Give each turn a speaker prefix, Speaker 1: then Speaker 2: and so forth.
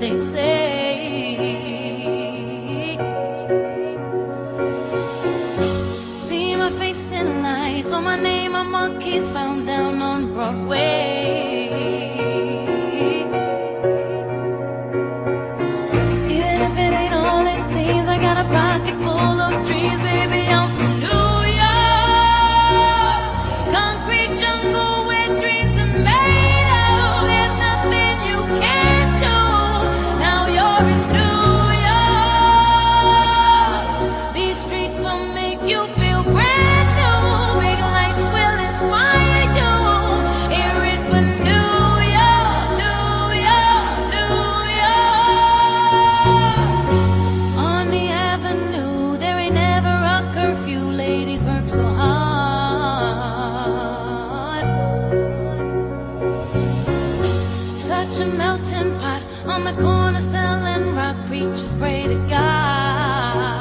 Speaker 1: they say. See my face in lights, on my name a monkey's found down on Broadway. Even if it ain't all it seems, I got a pocket full of dreams, baby. I'm from New York, concrete jungle where dreams are made of. There's nothing you can't do. Now you're in New York. These streets will make you feel brand new. Big lights will inspire you. Hear it for New York, New York, New York. On the avenue, there ain't never a curfew. Ladies work so hard. Such a melting pot on the corner selling rock. Preachers pray to God.